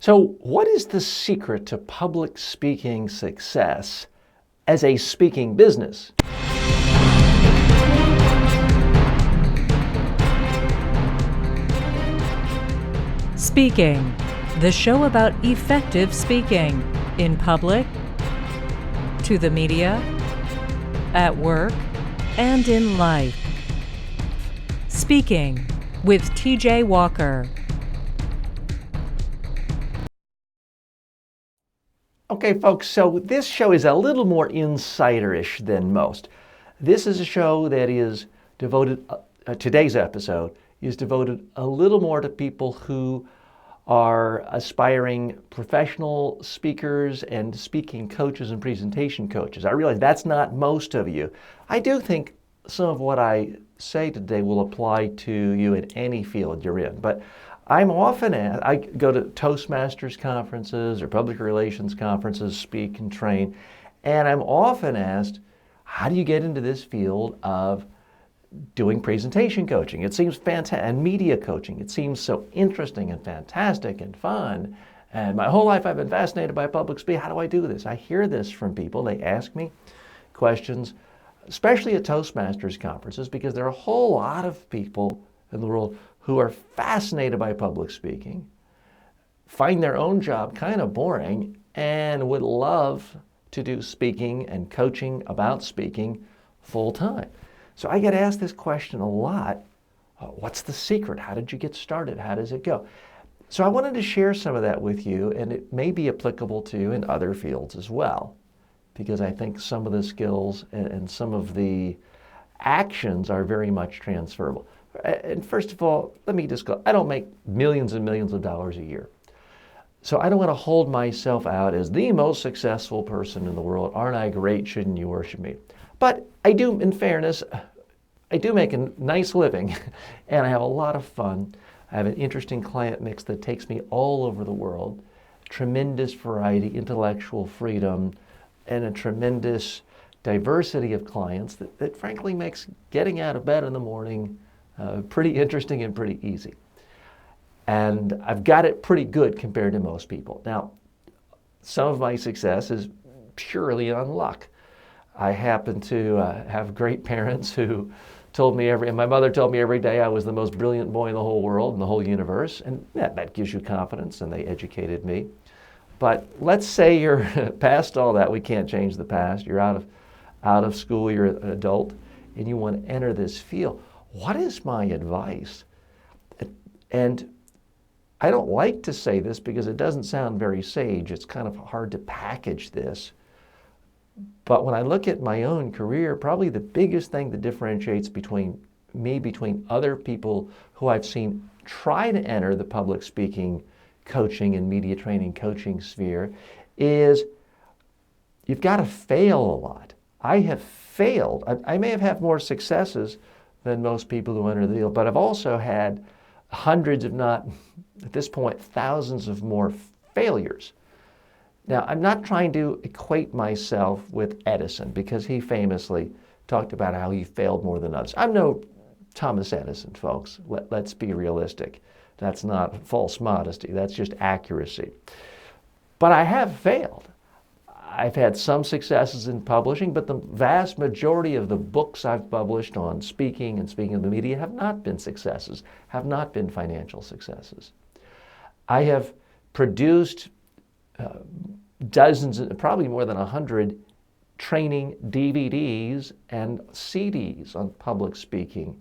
So, what is the secret to public speaking success as a speaking business? Speaking, the show about effective speaking in public, to the media, at work, and in life. Speaking with TJ Walker. Okay, folks, so this show is a little more insider-ish than most. This is a show that is devoted, today's episode is devoted a little more to people who are aspiring professional speakers and speaking coaches and presentation coaches. I realize that's not most of you. I do think some of what I say today will apply to you in any field you're in, but I'm often asked, I go to Toastmasters conferences or public relations conferences, speak and train, and I'm often asked, how do you get into this field of doing presentation coaching? It seems fantastic, and media coaching. It seems so interesting and fantastic and fun. And my whole life I've been fascinated by public speaking. How do I do this? I hear this from people. They ask me questions, especially at Toastmasters conferences, because there are a whole lot of people in the world who are fascinated by public speaking, find their own job kind of boring, and would love to do speaking and coaching about speaking full time. So I get asked this question a lot. What's the secret? How did you get started? How does it go? So I wanted to share some of that with you, and it may be applicable to you in other fields as well, because I think some of the skills and some of the actions are very much transferable. And first of all, let me just go, I don't make millions and millions of dollars a year. So I don't want to hold myself out as the most successful person in the world. Aren't I great? Shouldn't you worship me? But I do, in fairness, I do make a nice living and I have a lot of fun. I have an interesting client mix that takes me all over the world, tremendous variety, intellectual freedom, and a tremendous diversity of clients that frankly makes getting out of bed in the morning pretty interesting and pretty easy. And I've got it pretty good compared to most people. Now, some of my success is purely on luck. I happen to have great parents who told me my mother told me every day I was the most brilliant boy in the whole world, in the whole universe, and that gives you confidence, and they educated me. But let's say you're past all that. We can't change the past. You're out of school, you're an adult, and you want to enter this field. What is my advice? And I don't like to say this because it doesn't sound very sage. It's kind of hard to package this. But when I look at my own career, probably the biggest thing that differentiates between other people who I've seen try to enter the public speaking, coaching, and media training coaching sphere is you've got to fail a lot. I have failed. I may have had more successes than most people who enter the field, but I've also had hundreds, if not, at this point, thousands of more failures. Now, I'm not trying to equate myself with Edison because he famously talked about how he failed more than others. I'm no Thomas Edison, folks. Let's be realistic. That's not false modesty. That's just accuracy. But I have failed. I've had some successes in publishing, but the vast majority of the books I've published on speaking and speaking of the media have not been successes, have not been financial successes. I have produced dozens, probably more than 100 training DVDs and CDs on public speaking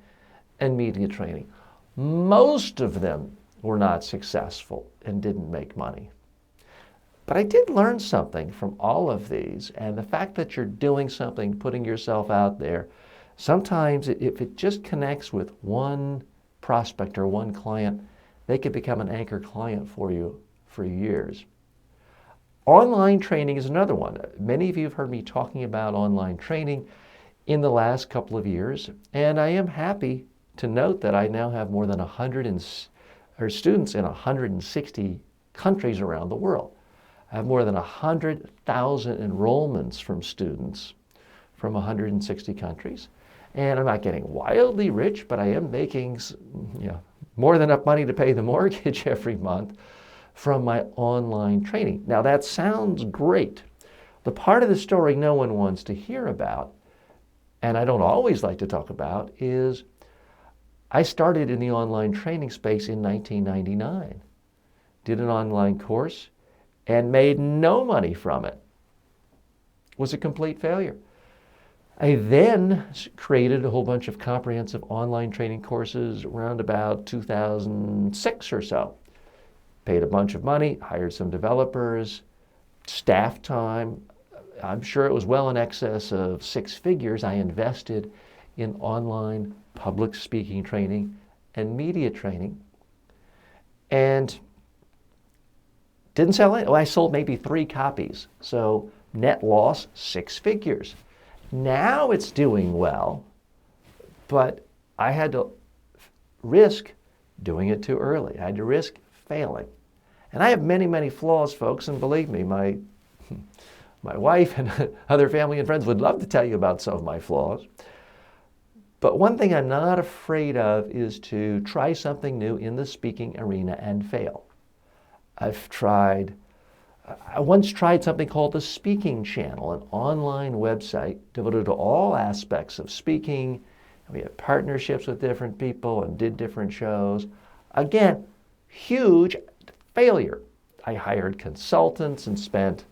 and media training. Most of them were not successful and didn't make money. But I did learn something from all of these, and the fact that you're doing something, putting yourself out there, sometimes if it just connects with one prospect or one client, they could become an anchor client for you for years. Online training is another one. Many of you have heard me talking about online training in the last couple of years, and I am happy to note that I now have more than students in 160 countries around the world. I have more than 100,000 enrollments from students from 160 countries. And I'm not getting wildly rich, but I am making more than enough money to pay the mortgage every month. from my online training. Now that sounds great. The part of the story no one wants to hear about, and I don't always like to talk about, is I started in the online training space in 1999. Did an online course and made no money from it. It was a complete failure. I then created a whole bunch of comprehensive online training courses around about 2006 or so. Paid a bunch of money, hired some developers, staff time. I'm sure it was well in excess of 6 figures I invested in online public speaking training and media training. And didn't sell it. Well, I sold maybe 3 copies. So net loss, 6 figures. Now it's doing well, but I had to risk doing it too early. I had to risk failing. And I have many, many flaws, folks, and believe me, my wife and other family and friends would love to tell you about some of my flaws. But one thing I'm not afraid of is to try something new in the speaking arena and fail. I once tried something called the Speaking Channel, an online website devoted to all aspects of speaking. We had partnerships with different people and did different shows. Again, huge failure. I hired consultants and spent,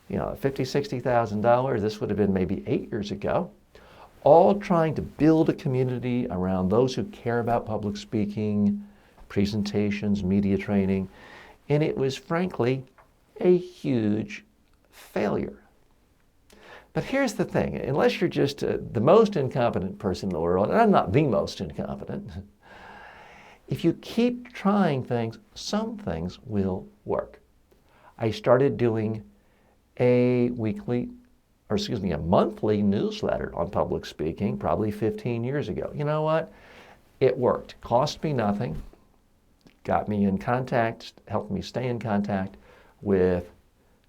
$50,000, $60,000. This would have been maybe 8 years ago, all trying to build a community around those who care about public speaking, presentations, media training. And it was, frankly, a huge failure. But here's the thing, unless you're just the most incompetent person in the world, and I'm not the most incompetent, if you keep trying things, some things will work. I started doing a monthly newsletter on public speaking probably 15 years ago. You know what? It worked. Cost me nothing. Got me in contact, helped me stay in contact with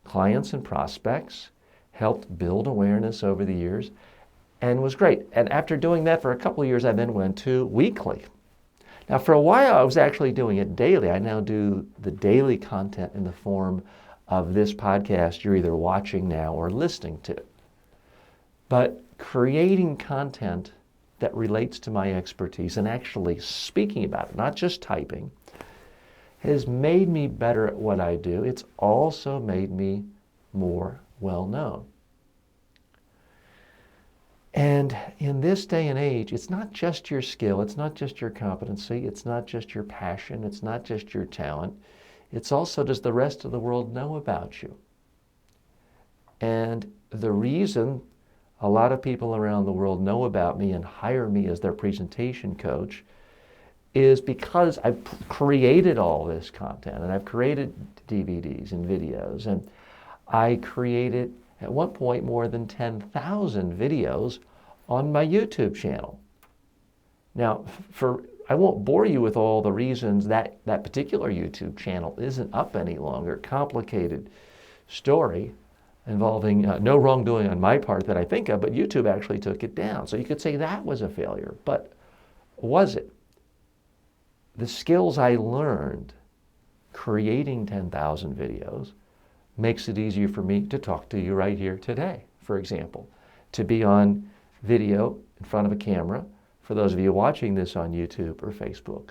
clients and prospects, helped build awareness over the years, and was great. And after doing that for a couple of years, I then went to weekly. Now, for a while, I was actually doing it daily. I now do the daily content in the form of this podcast you're either watching now or listening to. But creating content that relates to my expertise and actually speaking about it, not just typing, has made me better at what I do. It's also made me more well-known. And in this day and age, it's not just your skill, it's not just your competency, it's not just your passion, it's not just your talent. It's also, does the rest of the world know about you? And the reason a lot of people around the world know about me and hire me as their presentation coach is because I've created all this content, and I've created DVDs and videos, and I created at one point more than 10,000 videos on my YouTube channel. Now, I won't bore you with all the reasons that particular YouTube channel isn't up any longer. Complicated story involving no wrongdoing on my part that I think of, but YouTube actually took it down. So you could say that was a failure, but was it? The skills I learned creating 10,000 videos makes it easier for me to talk to you right here today, for example, to be on video in front of a camera, for those of you watching this on YouTube or Facebook,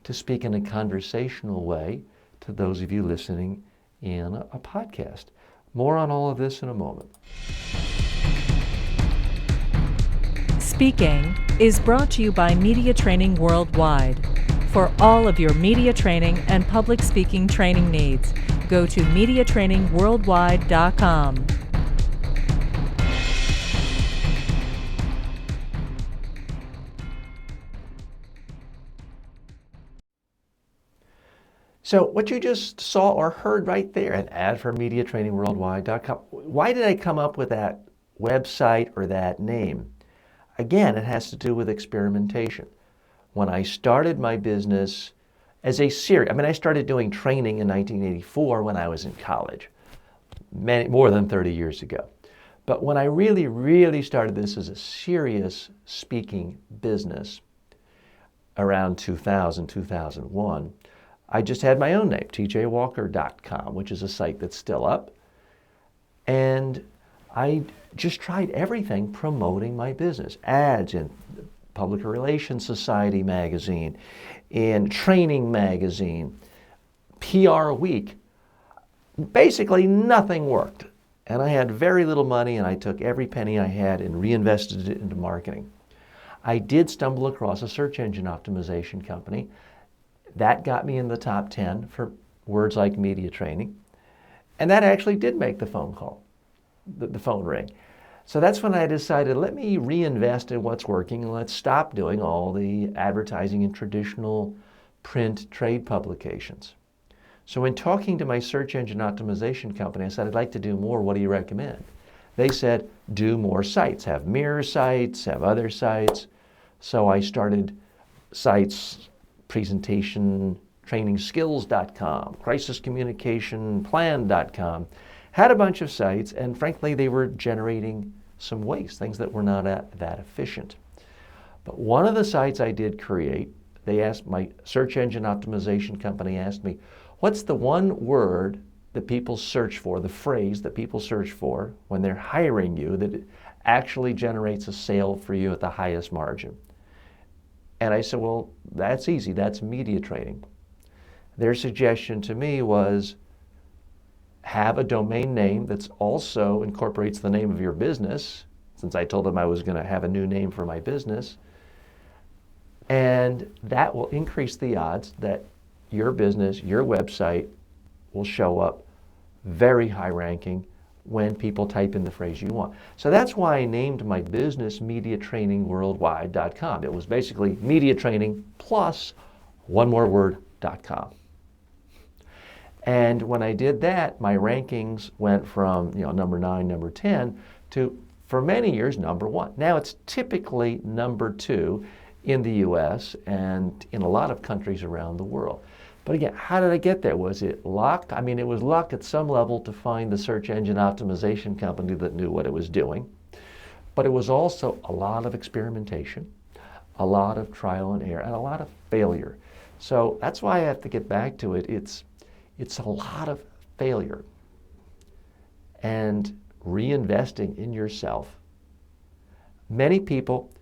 to speak in a conversational way to those of you listening in a podcast. More on all of this in a moment. Speaking is brought to you by Media Training Worldwide. For all of your media training and public speaking training needs, go to MediaTrainingWorldwide.com. So what you just saw or heard right there, an ad for MediaTrainingWorldwide.com. Why did I come up with that website or that name? Again, it has to do with experimentation. When I started my business as a series, I started doing training in 1984 when I was in college, more than 30 years ago. But when I really, really started this as a serious speaking business around 2000, 2001, I just had my own name, tjwalker.com, which is a site that's still up. And I just tried everything promoting my business. Ads in Public Relations Society magazine, in Training magazine, PR Week. Basically nothing worked. And I had very little money, and I took every penny I had and reinvested it into marketing. I did stumble across a search engine optimization company. That got me in the top 10 for words like media training. And that actually did make the phone call, the phone ring. So that's when I decided, let me reinvest in what's working and let's stop doing all the advertising in traditional print trade publications. So in talking to my search engine optimization company, I said, I'd like to do more. What do you recommend? They said, do more sites, have mirror sites, have other sites. So I started sites, presentation, trainingskills.com, crisiscommunicationplan.com, had a bunch of sites, and frankly, they were generating some waste, things that were not that efficient. But one of the sites I did create, they asked, my search engine optimization company asked me, what's the one word that people search for, the phrase that people search for when they're hiring you that actually generates a sale for you at the highest margin? And I said, well, that's easy, that's media training. Their suggestion to me was have a domain name that's also incorporates the name of your business, since I told them I was going to have a new name for my business, and that will increase the odds that your business, your website will show up very high ranking when people type in the phrase you want. So that's why I named my business MediaTrainingWorldwide.com. It was basically media training plus one more word.com. And when I did that, my rankings went from number 9, number 10 to, for many years, number 1. Now it's typically number 2 in the US and in a lot of countries around the world. But again, how did I get there? Was it luck? I mean, it was luck at some level to find the search engine optimization company that knew what it was doing. But it was also a lot of experimentation, a lot of trial and error, and a lot of failure. So that's why I have to get back to it. It's a lot of failure and reinvesting in yourself. Many people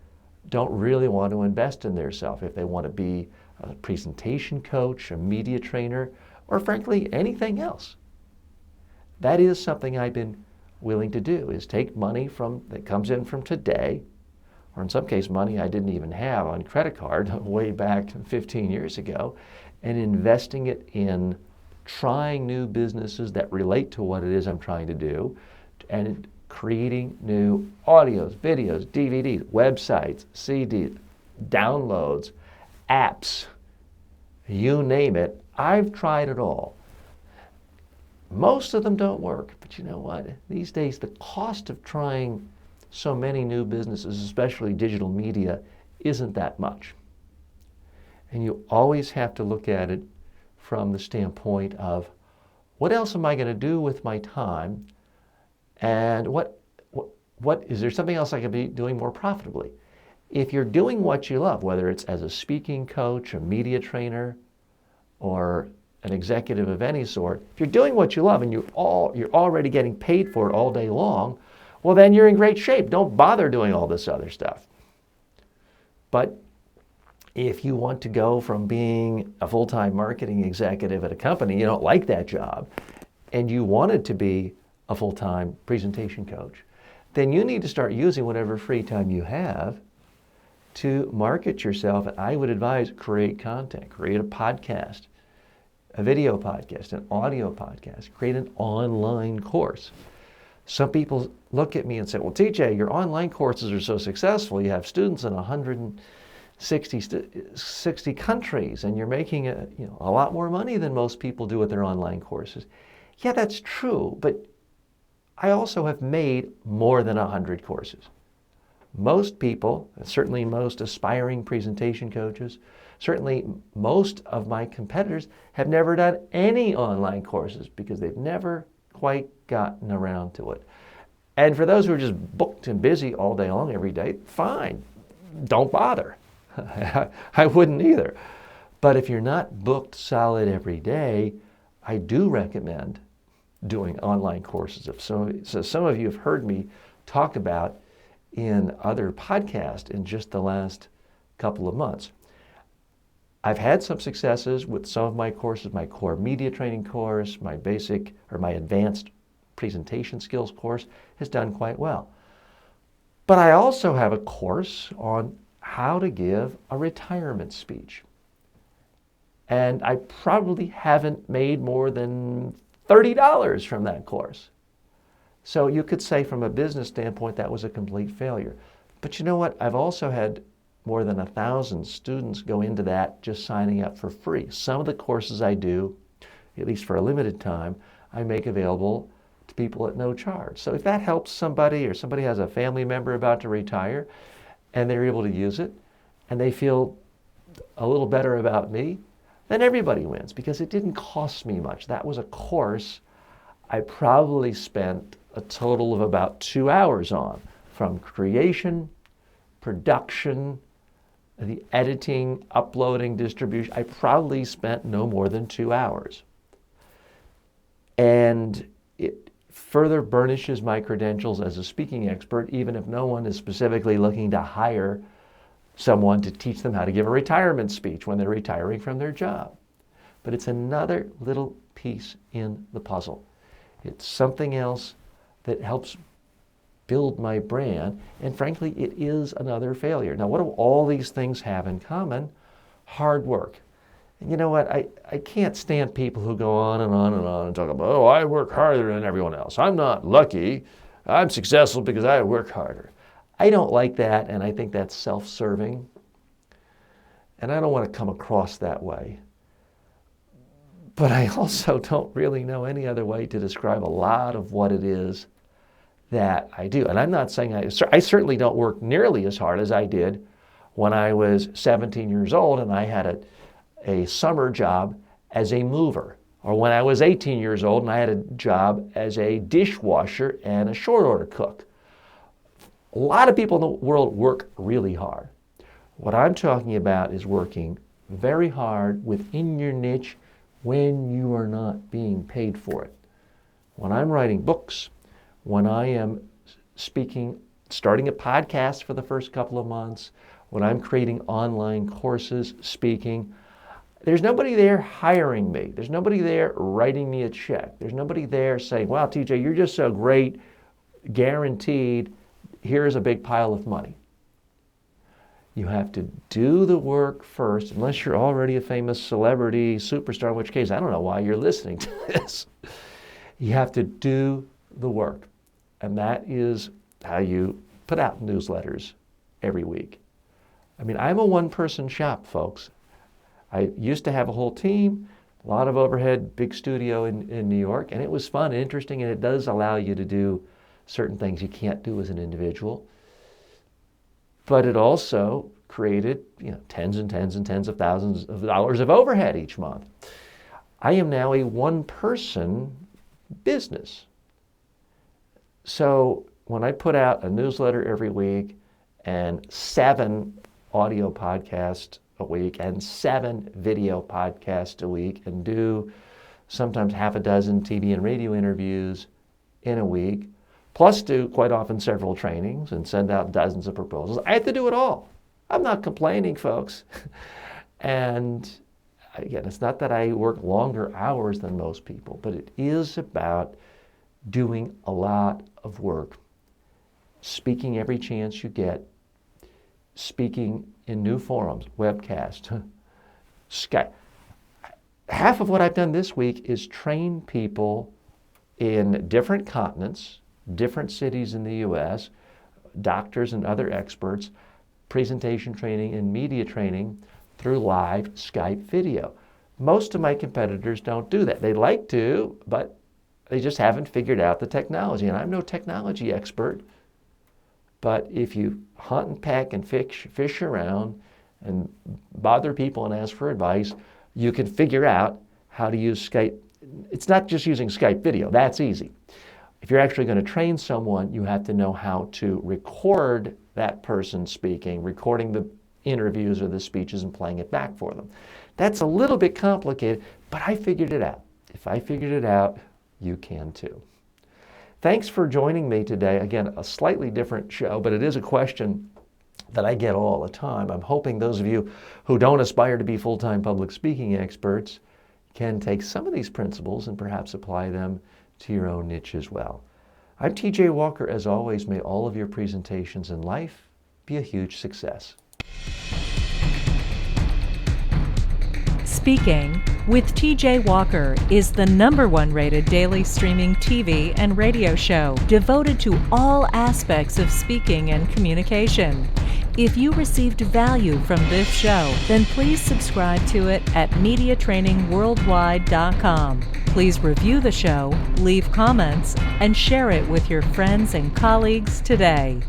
don't really want to invest in themselves if they want to be a presentation coach, a media trainer, or frankly, anything else. That is something I've been willing to do, is take money that comes in from today, or in some case money I didn't even have on credit card way back 15 years ago, and investing it in trying new businesses that relate to what it is I'm trying to do, and creating new audios, videos, DVDs, websites, CDs, downloads, apps, you name it. I've tried it all. Most of them don't work, but you know what? These days, the cost of trying so many new businesses, especially digital media, isn't that much. And you always have to look at it from the standpoint of, what else am I going to do with my time? And what is there something else I could be doing more profitably? If you're doing what you love, whether it's as a speaking coach, a media trainer, or an executive of any sort, if you're doing what you love and you're already getting paid for it all day long, well, then you're in great shape. Don't bother doing all this other stuff. But if you want to go from being a full-time marketing executive at a company, you don't like that job, and you wanted to be a full-time presentation coach, then you need to start using whatever free time you have to market yourself. And I would advise create content, create a podcast, a video podcast, an audio podcast, create an online course. Some people look at me and say, well, TJ, your online courses are so successful. You have students in 160 countries, and you're making a lot more money than most people do with their online courses. Yeah, that's true, but I also have made more than 100 courses. Most people, certainly most aspiring presentation coaches, certainly most of my competitors have never done any online courses because they've never quite gotten around to it. And for those who are just booked and busy all day long every day, fine, don't bother. I wouldn't either. But if you're not booked solid every day, I do recommend doing online courses. So some of you have heard me talk about in other podcasts in just the last couple of months. I've had some successes with some of my courses. My core media training course, my basic or my advanced presentation skills course has done quite well. But I also have a course on how to give a retirement speech. And I probably haven't made more than $30 from that course. So you could say from a business standpoint that was a complete failure. But you know what? I've also had more than 1,000 students go into that just signing up for free. Some of the courses I do, at least for a limited time, I make available to people at no charge. So if that helps somebody, or somebody has a family member about to retire and they're able to use it and they feel a little better about me, then everybody wins, because it didn't cost me much. That was a course I probably spent a total of about 2 hours on, from creation, production, the editing, uploading, distribution. I probably spent no more than 2 hours. And it further burnishes my credentials as a speaking expert, even if no one is specifically looking to hire someone to teach them how to give a retirement speech when they're retiring from their job. But it's another little piece in the puzzle. It's something else that helps build my brand, and frankly, it is another failure. Now, what do all these things have in common? Hard work. And you know what? I can't stand people who go on and on and on and talk about, oh, I work harder than everyone else. I'm not lucky. I'm successful because I work harder. I don't like that, and I think that's self-serving. And I don't want to come across that way. But I also don't really know any other way to describe a lot of what it is that I do. And I'm not saying I certainly don't work nearly as hard as I did when I was 17 years old and I had a summer job as a mover, or when I was 18 years old and I had a job as a dishwasher and a short order cook. A lot of people in the world work really hard. What I'm talking about is working very hard within your niche when you are not being paid for it. When I'm writing books, when I am speaking, starting a podcast for the first couple of months, when I'm creating online courses, speaking, there's nobody there hiring me. There's nobody there writing me a check. There's nobody there saying, wow, TJ, you're just so great, guaranteed, here's a big pile of money. You have to do the work first, unless you're already a famous celebrity, superstar, in which case I don't know why you're listening to this. You have to do the work. And that is how you put out newsletters every week. I mean, I'm a one-person shop, folks. I used to have a whole team, a lot of overhead, big studio in New York, and it was fun and interesting, and it does allow you to do certain things you can't do as an individual. But it also created, tens and tens and tens of thousands of dollars of overhead each month. I am now a one-person business. So when I put out a newsletter every week and 7 audio podcasts a week and 7 video podcasts a week and do sometimes half a dozen TV and radio interviews in a week, plus do quite often several trainings and send out dozens of proposals. I have to do it all. I'm not complaining, folks. And again, it's not that I work longer hours than most people, but it is about doing a lot of work, speaking every chance you get, speaking in new forums, webcast, Skype. Half of what I've done this week is train people in different continents, different cities in the U.S., doctors and other experts, presentation training and media training through live Skype video. Most of my competitors don't do that. They like to, but they just haven't figured out the technology. And I'm no technology expert, but if you hunt and peck and fish around and bother people and ask for advice, you can figure out how to use Skype. It's not just using Skype video. That's easy. If you're actually going to train someone, you have to know how to record that person speaking, recording the interviews or the speeches and playing it back for them. That's a little bit complicated, but I figured it out. If I figured it out, you can too. Thanks for joining me today. Again, a slightly different show, but it is a question that I get all the time. I'm hoping those of you who don't aspire to be full-time public speaking experts can take some of these principles and perhaps apply them to your own niche as well. I'm TJ Walker. As always, may all of your presentations in life be a huge success. Speaking with TJ Walker is the #1 rated daily streaming TV and radio show devoted to all aspects of speaking and communication. If you received value from this show, then please subscribe to it at MediaTrainingWorldwide.com. Please review the show, leave comments, and share it with your friends and colleagues today.